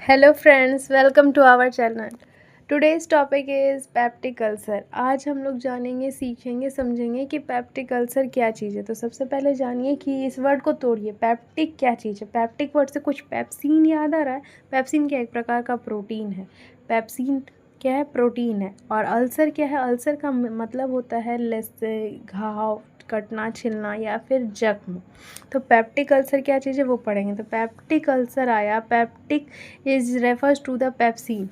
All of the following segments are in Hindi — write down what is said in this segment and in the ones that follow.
Hello friends, welcome to our channel. Today's topic is peptic ulcer. आज हम लोग जानेंगे, सीखेंगे, समझेंगे कि पेप्टिक अल्सर क्या चीज़ है। तो सबसे पहले जानिए कि इस वर्ड को तोड़िए। पेप्टिक क्या चीज़ है? पेप्टिक वर्ड से कुछ पेप्सिन याद आ रहा है? पेप्सिन क्या एक प्रकार का प्रोटीन है। पेप्सिन क्या है? प्रोटीन है। और अल्सर क्या है? अल्सर का मतलब होता है घाव, कटना, छिलना या फिर जख्म। तो पेप्टिक अल्सर क्या चीज़ है वो पढ़ेंगे। तो पेप्टिक अल्सर आया, peptic is refers to the pepsin.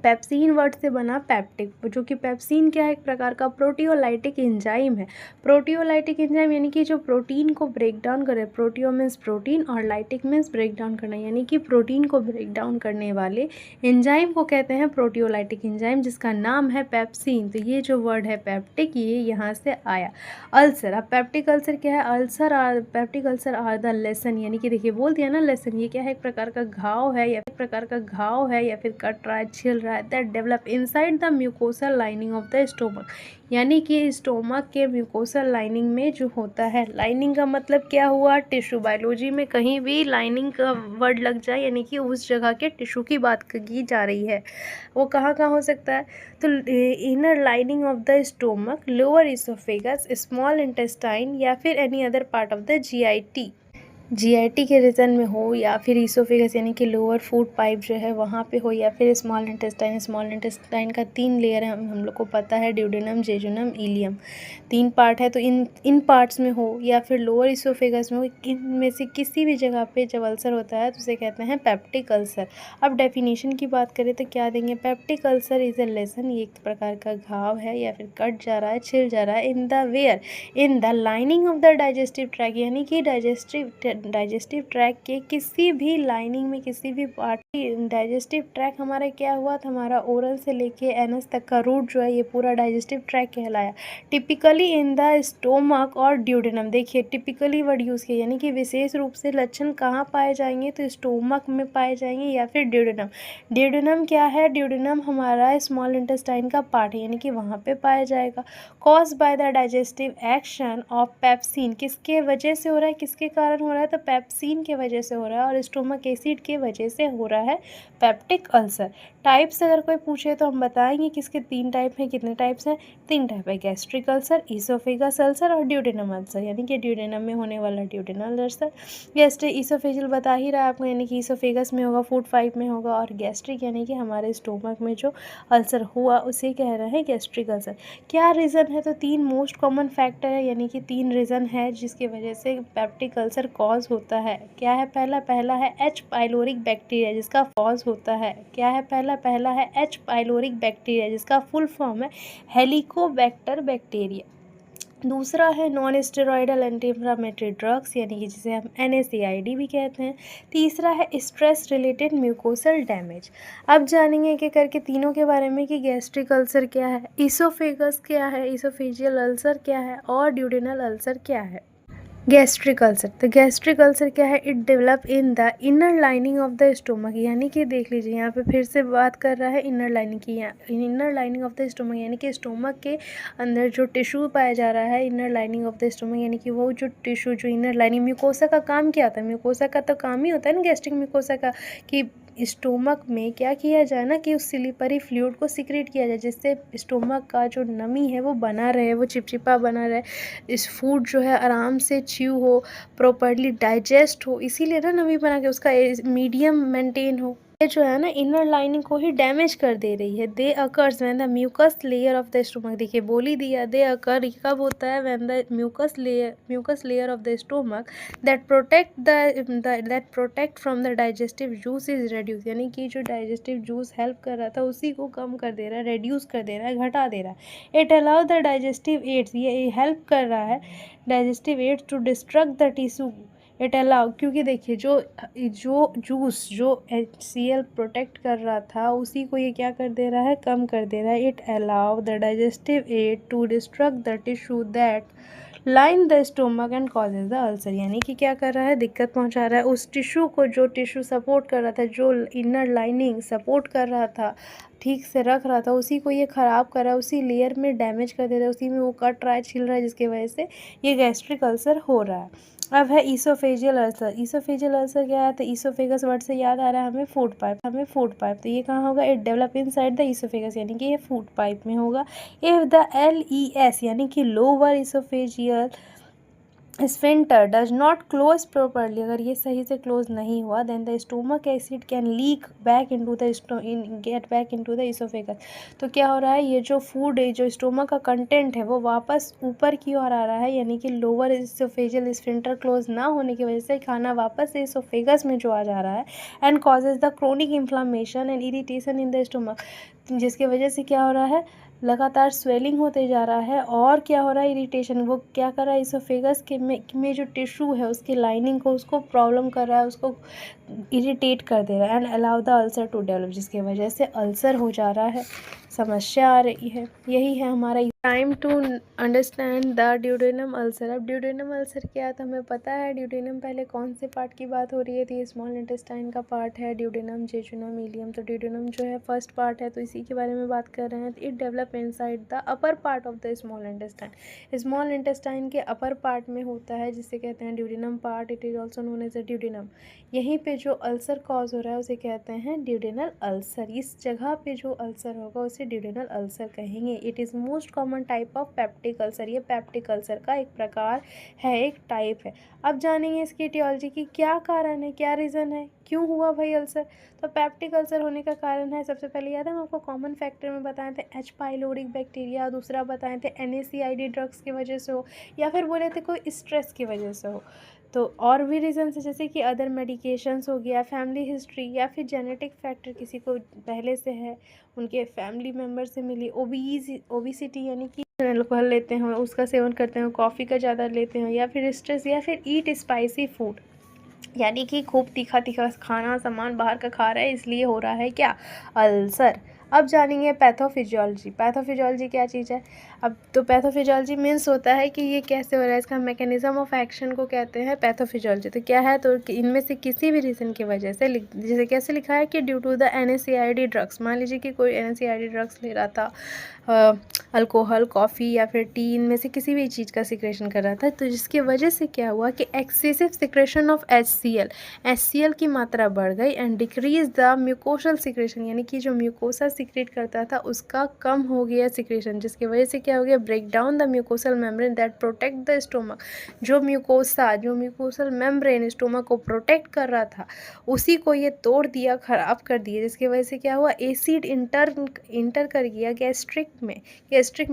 Pepsin word से बना पेप्टिक, जो कि पेप्सिन क्या है? एक प्रकार का प्रोटियोलाइटिक एंजाइम है। प्रोटियोलाइटिक एंजाइम यानी कि जो प्रोटीन को ब्रेक डाउन करे। प्रोटियो मीन्स प्रोटीन और लाइटिक मीन्स ब्रेक डाउन करना, यानी कि प्रोटीन को ब्रेक डाउन करने वाले एंजाइम को कहते हैं प्रोटियोलाइटिक एंजाइम, जिसका नाम है पेप्सिन। तो ये जो वर्ड है पेप्टिक, ये यहाँ से आया। अल्सर, अब पेप्टिक अल्सर क्या है? Peptic ulcer are the lesion, यानी कि देखिए बोल दिया ना लेसन। ये क्या है? एक प्रकार का घाव है या फिर कट रहा है, छिल रहा है, that develop inside the mucosal lining of the stomach, यानी कि स्टोमक के म्यूकोसल लाइनिंग में जो होता है। लाइनिंग का मतलब क्या हुआ? टिश्यू। बायोलॉजी में कहीं भी लाइनिंग का वर्ड लग जाए यानी कि उस जगह के टिश्यू की बात की जा रही है। वो कहाँ कहाँ हो सकता है? तो inner lining of the stomach, lower oesophagus, small intestine या फिर any other part of the GIT के रीजन में हो, या फिर ईसोफेगस यानी कि लोअर फूड पाइप जो है वहाँ पे हो, या फिर स्मॉल इंटेस्टाइन का 3 लेयर है, हम लोग को पता है, ड्यूडेनम, जेजुनम, इलियम, 3 पार्ट है। तो इन पार्ट्स में हो या फिर लोअर ईसोफेगस में हो, इनमें से किसी भी जगह पे जब अल्सर होता है तो उसे कहते हैं पेप्टिक अल्सर। अब डेफिनेशन की बात करें तो क्या देंगे? Peptic ulcer is a lesson, ये एक प्रकार का घाव है या फिर कट जा रहा है, छिल जा रहा है, in the lining of the digestive track, यानी कि डाइजेस्टिव ट्रैक के किसी भी लाइनिंग में, किसी भी पार्ट। डाइजेस्टिव ट्रैक हमारा क्या हुआ था? हमारा ओरल से लेके एनस तक का रूट जो है, ये पूरा डाइजेस्टिव ट्रैक कहलाया। टिपिकली इन द स्टोमक और ड्यूडेनम, देखिए टिपिकली वर्ड यूज़ किया, यानी कि विशेष रूप से लक्षण कहाँ पाए जाएंगे? तो स्टोमक में पाए जाएंगे या फिर ड्यूडेनम। ड्यूडेनम क्या है? ड्यूडेनम हमारा स्मॉल इंटेस्टाइन का पार्ट है, यानी कि वहाँ पे पाया जाएगा। Cause by the digestive action of pepsin, किसके वजह से हो रहा है? किसके कारण हो रहा है? तो पेप्सिन के वजह से हो रहा है और स्टोमक एसिड के वजह से हो रहा है पेप्टिक अल्सर। टाइप्स अगर कोई पूछे तो हम बताएंगे किसके 3 टाइप हैं। कितने टाइप्स हैं? 3 टाइप है, गैस्ट्रिक अल्सर, ईसोफेगस अल्सर और ड्यूडेनम अल्सर, यानी कि ड्यूडेनम में होने वाला ड्यूडेनल अल्सर। गैस्ट्रिक ईसोफेजियल बता ही रहा है आपको, यानी कि ईसोफेगस में होगा, फूड पाइप में होगा, और गैस्ट्रिक यानी कि हमारे स्टोमक में जो अल्सर हुआ उसे कह रहे हैं गैस्ट्रिक अल्सर। क्या रीज़न है? तो 3 मोस्ट कॉमन फैक्टर है, यानी कि 3 रीज़न है जिसकी वजह से पेप्टिक अल्सर कॉज होता है। क्या है? पहला है एच पाइलोरिक बैक्टीरिया, जिसका कॉज होता है। क्या है? पहला है एच पाइलोरिक बैक्टीरिया, जिसका फुल फॉर्म है हेलिकोबैक्टर बैक्टीरिया। दूसरा है non steroidal anti inflammatory drugs, यानी कि जिसे हम NSAID भी कहते हैं। तीसरा है स्ट्रेस रिलेटेड म्यूकोसल डैमेज। अब जानेंगे एक एक करके तीनों के बारे में कि गैस्ट्रिक अल्सर क्या है, ईसोफेगस क्या है, ईसोफेजियल अल्सर क्या है, और ड्यूडेनल अल्सर क्या है। गैस्ट्रिक अल्सर, तो गैस्ट्रिक अल्सर क्या है? It develop in the inner lining of the stomach, यानी कि देख लीजिए यहाँ पे फिर से बात कर रहा है इनर लाइनिंग की। Inner lining of the stomach यानी कि स्टोमक के अंदर जो टिश्यू पाया जा रहा है, inner lining of the stomach, यानी कि वो जो टिश्यू, जो इनर लाइनिंग, म्यूकोसा का काम क्या होता है? म्यूकोसा का तो काम ही होता है ना, गैस्ट्रिक म्यूकोसा का, कि स्टोमक में क्या किया जाए ना, कि उस सिलिपरी फ्लूइड को सिक्रेट किया जाए, जिससे स्टोमक का जो नमी है वो बना रहे, वो चिपचिपा बना रहे, इस फूड जो है आराम से च्यू हो, प्रॉपरली डाइजेस्ट हो, इसीलिए ना नमी बना के उसका मीडियम मेंटेन हो। ये जो है ना इनर लाइनिंग को ही डैमेज कर दे रही है। They occurs when the mucus layer of the stomach, देखिए बोल ही दिया, दे अकर कब होता है? When the mucus layer of the stomach that protect from the digestive juice is reduce, यानी कि जो डाइजेस्टिव जूस हेल्प कर रहा था उसी को कम कर दे रहा है, रेड्यूस कर दे रहा है, घटा दे रहा है। It allow the digestive aids, ये हेल्प कर रहा है digestive aids to destruct the tissue. It allow, क्योंकि देखिए जो जो जूस जो HCl प्रोटेक्ट कर रहा था उसी को ये क्या कर दे रहा है? कम कर दे रहा है। It allow the digestive aid to destruct the tissue that line the stomach and causes the ulcer, यानी कि क्या कर रहा है? दिक्कत पहुंचा रहा है उस टिश्यू को, जो टिश्यू सपोर्ट कर रहा था, जो इनर लाइनिंग सपोर्ट कर रहा था, ठीक से रख रहा था, उसी को ये ख़राब कर रहा है, उसी लेयर में डैमेज कर दे रहा है, उसी में वो कट रहा है, छिल रहा है, जिसकी वजह से ये गैस्ट्रिक अल्सर हो रहा है। अब है ईसोफेजियल अल्सर। ईसोफेजियल अल्सर क्या है, तो ईसोफेगस वर्ड से याद आ रहा है हमें फूड पाइप। तो ये कहाँ होगा, it develop inside the oesophagus, यानी कि ये फूड पाइप में होगा। इफ द LES यानी कि lower oesophageal sphincter does not close properly, अगर ये सही से क्लोज नहीं हुआ, then the stomach acid can leak back into the gate back into the oesophagus. तो क्या हो रहा है, ये जो फूड है, जो स्टोमक का कंटेंट है, वो वापस ऊपर की ओर आ रहा है, यानी कि लोअर इसोफेजियल स्फिंक्टर क्लोज ना होने की वजह से खाना वापस से इसोफेगस में जो आ जा रहा है, and causes the chronic inflammation and irritation in the stomach, जिसकी वजह से क्या हो रहा है, लगातार स्वेलिंग होते जा रहा है, और क्या हो रहा है, इरिटेशन। वो क्या कर रहा है, इसोफेगस के में जो टिश्यू है, उसकी लाइनिंग को, उसको प्रॉब्लम कर रहा है, उसको इरिटेट कर दे रहा है, and allow the ulcer to develop, जिसकी वजह से अल्सर हो जा रहा है, समस्या आ रही है। यही है हमारा time to understand the duodenum ulcer. अब ड्यूडेनम अल्सर क्या है, तो हमें पता है ड्यूडेनम पहले कौन से पार्ट की बात हो रही है, थी स्मॉल इंटेस्टाइन का पार्ट है ड्यूडेनम, जेजुनम, इलियम। तो ड्यूडेनम जो है फर्स्ट पार्ट है, तो इसी के बारे में बात कर रहे हैं। It develop inside the upper part of the small intestine. Small intestine के अपर पार्ट में होता है, जिसे कहते हैं duodenum part. It is also known as a duodenum. यहीं पे जो अल्सर कॉज हो रहा है उसे कहते हैं ड्यूडेनल अल्सर। इस जगह पे जो अल्सर होगा उसे ड्यूडेनल अल्सर कहेंगे। It is most common type of peptic ulcer. ये पेप्टिक अल्सर का एक प्रकार है, एक टाइप है। अब जानेंगे इसकी इटियोलॉजी की क्या कारण है, क्या रीज़न है, क्यों हुआ भाई अल्सर। तो पेप्टिक अल्सर होने का कारण है, सबसे पहले याद है हम आपको कॉमन फैक्टर में बताए थे H. पाइलोरिक बैक्टीरिया, दूसरा बताए थे NSAID ड्रग्स की वजह से हो, या फिर बोले थे कोई स्ट्रेस की वजह से हो। तो और भी रीज़न्स है, जैसे कि अदर मेडिकेशंस हो गया, फैमिली हिस्ट्री, या फिर जेनेटिक फैक्टर, किसी को पहले से है, उनके फैमिली मेम्बर से मिली। ओबिसिटी यानी कि अल्कोहल लेते हैं, उसका सेवन करते हैं, कॉफ़ी का ज़्यादा लेते हैं, या फिर स्ट्रेस, या फिर ईट स्पाइसी फूड, यानी कि खूब तीखा तीखा खाना सामान बाहर का खा रहा है, इसलिए हो रहा है क्या, अल्सर। अब जानेंगे पैथोफिजियोलॉजी। पैथोफिजियोलॉजी क्या चीज़ है। अब तो पैथोफिजियोलॉजी मीन्स होता है कि ये कैसे हो रहा है, इसका मैकेनिज्म ऑफ एक्शन को कहते हैं पैथोफिजियोलॉजी। तो क्या है, तो इनमें से किसी भी रीज़न की वजह से, जैसे कैसे लिखा है कि due to the NSAID drugs. मान लीजिए कि कोई NSAID ड्रग्स ले रहा था, अल्कोहल, कॉफ़ी या फिर टी, इनमें से किसी भी चीज़ का सिक्रेशन कर रहा था, तो जिसकी वजह से क्या हुआ कि एक्सेसिव सिक्रेशन ऑफ HCl की मात्रा बढ़ गई, and decrease the mucosal secretion, यानी कि जो म्यूकोसा सिक्रेट करता था उसका कम हो गया सिक्रेशन, जिसकी वजह से क्या हो गया, break down the mucosal membrane that protect the stomach. जो म्यूकोसल मेम्ब्रेन स्टोमक को प्रोटेक्ट कर रहा था, उसी को ये तोड़ दिया, ख़राब कर दिया, जिसकी वजह से क्या हुआ, एसिड इंटर कर गया गैस्ट्रिक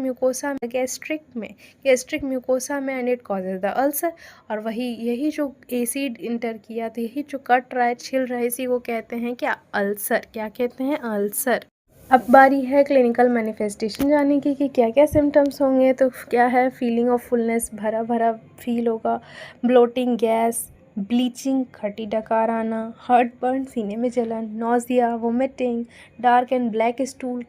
म्यूकोसा में and it causes the ulcer. और यही जो एसिड इंटर किया, तो यही जो कट रहा है, छिल रहा है, इसी को कहते हैं क्या, अल्सर। क्या कहते हैं, अल्सर। अब बारी है क्लिनिकल मैनिफेस्टेशन जाने की कि क्या क्या सिम्टम्स होंगे। तो क्या है, फीलिंग ऑफ फुलनेस, भरा भरा फील होगा, ब्लोटिंग, गैस, ब्लीचिंग, खट्टी डकार आना, हार्ट बर्न, सीने में जलन, nausea, vomiting, dark and black stool,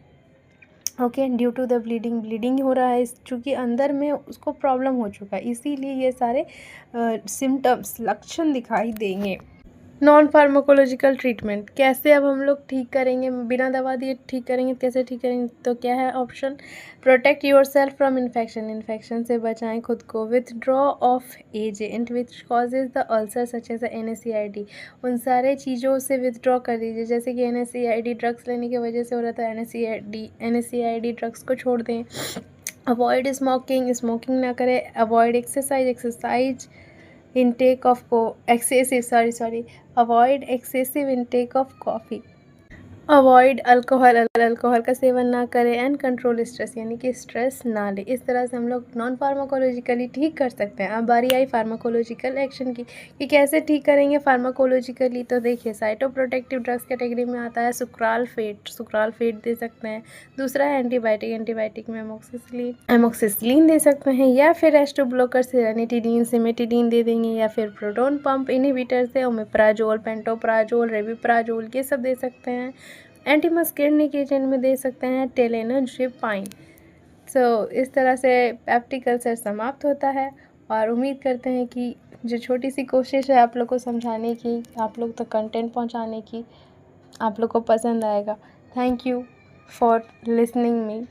okay, due to the bleeding हो रहा है, चूँकि अंदर में उसको प्रॉब्लम हो चुका है, इसीलिए ये सारे सिम्टम्स, लक्षण दिखाई देंगे। नॉन फार्माकोलॉजिकल ट्रीटमेंट कैसे अब हम लोग ठीक करेंगे, बिना दवा दिए ठीक करेंगे, कैसे ठीक करेंगे। तो क्या है option, protect yourself from infection से बचाएं खुद को, withdraw of agent which causes the ulcer such as NSAID, उन सारे चीज़ों से विथड्रॉ कर दीजिए, जैसे कि NSAID ड्रग्स लेने की वजह से हो रहा था, NSAID ड्रग्स को छोड़ दें। अवॉइड स्मोकिंग ना करें, avoid exercise intake of avoid excessive intake of coffee, avoid alcohol का सेवन ना करें, एंड कंट्रोल स्ट्रेस, यानी कि स्ट्रेस ना ले। इस तरह से हम लोग नॉन फार्माकोलॉजिकली ठीक कर सकते हैं। अब बारी आई फार्माकोलॉजिकल एक्शन की कि कैसे ठीक करेंगे फार्माकोलॉजिकली। तो देखिए, साइटोप्रोटेक्टिव ड्रग्स कैटेगरी में आता है सुक्राल फेट दे सकते हैं। दूसरा है एंटीबायोटिक में एमोक्सिसिलिन दे सकते हैं, या फिर H2 ब्लॉकर से रेनिटिडीन सिमेटिडीन दे देंगे, या फिर प्रोटोन पंप इनहिबिटर से ओमेप्राजोल, पेंटोप्राजोल, रेविप्राजोल, ये सब दे सकते हैं। एंटीमस्केरनिक एजेंट में दे सकते हैं टेलेनोड्रिपाइन। इस तरह से पेप्टिक अल्सर समाप्त होता है, और उम्मीद करते हैं कि जो छोटी सी कोशिश है आप लोग को समझाने की, आप लोग तक कंटेंट पहुंचाने की, आप लोग को पसंद आएगा। Thank you for listening me.